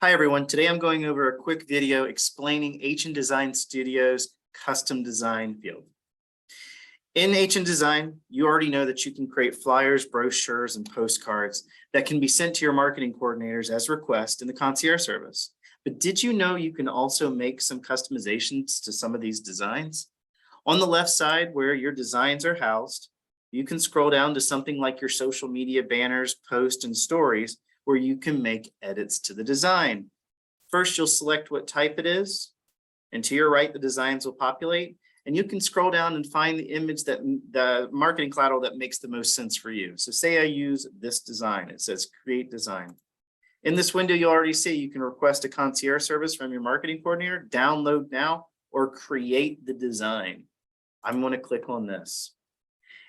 Hi everyone, today I'm going over a quick video explaining HN Design Studio's custom design field. In HN Design, you already know that you can create flyers, brochures, and postcards that can be sent to your marketing coordinators as request in the concierge service. But did you know you can also make some customizations to some of these designs? On the left side where your designs are housed, you can scroll down to something like your social media banners, posts, and stories where you can make edits to the design. First, you'll select what type it is, and to your right, the designs will populate, and you can scroll down and find the image that the marketing collateral that makes the most sense for you. So say I use this design, it says create design. In this window, you'll already see you can request a concierge service from your marketing coordinator, download now, or create the design. I'm going to click on this.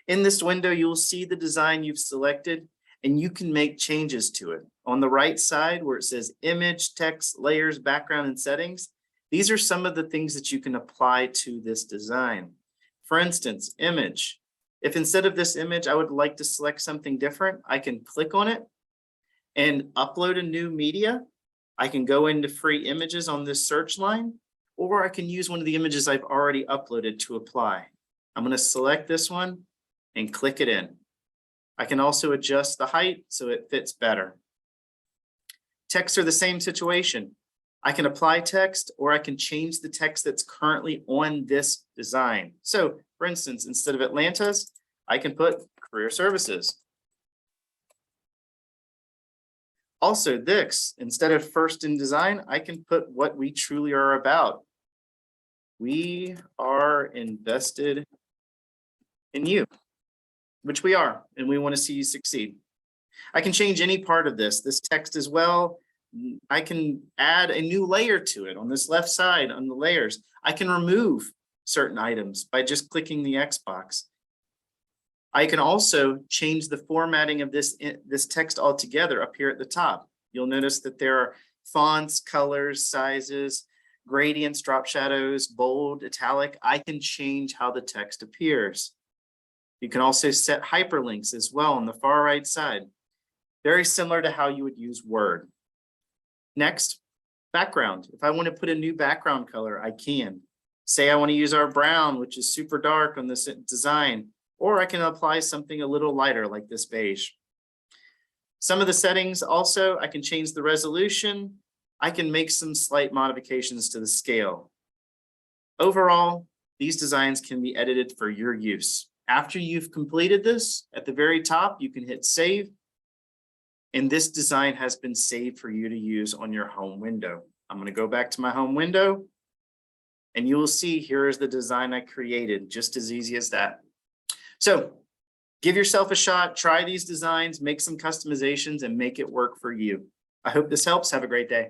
In this window, you'll see the design you've selected, and you can make changes to it. On the right side where it says image, text, layers, background, and settings, these are some of the things that you can apply to this design. For instance, image. If instead of this image, I would like to select something different, I can click on it and upload a new media. I can go into free images on this search line, or I can use one of the images I've already uploaded to apply. I'm going to select this one and click it in. I can also adjust the height so it fits better. Texts are the same situation. I can apply text, or I can change the text that's currently on this design. So for instance, instead of Atlanta's, I can put career services. Also this, instead of first in design, I can put what we truly are about. We are invested in you, which we are, and we want to see you succeed. I can change any part of this text as well. I can add a new layer to it on this left side on the layers. I can remove certain items by just clicking the X box. I can also change the formatting of this text altogether up here at the top. You'll notice that there are fonts, colors, sizes, gradients, drop shadows, bold, italic. I can change how the text appears. You can also set hyperlinks as well on the far right side. Very similar to how you would use Word. Next, background. If I want to put a new background color, I can. Say I want to use our brown, which is super dark on this design, or I can apply something a little lighter like this beige. Some of the settings also, I can change the resolution. I can make some slight modifications to the scale. Overall, these designs can be edited for your use. After you've completed this, at the very top, you can hit save. And this design has been saved for you to use on your home window. I'm going to go back to my home window, and you will see here is the design I created, just as easy as that. So give yourself a shot, try these designs, make some customizations, and make it work for you. I hope this helps. Have a great day.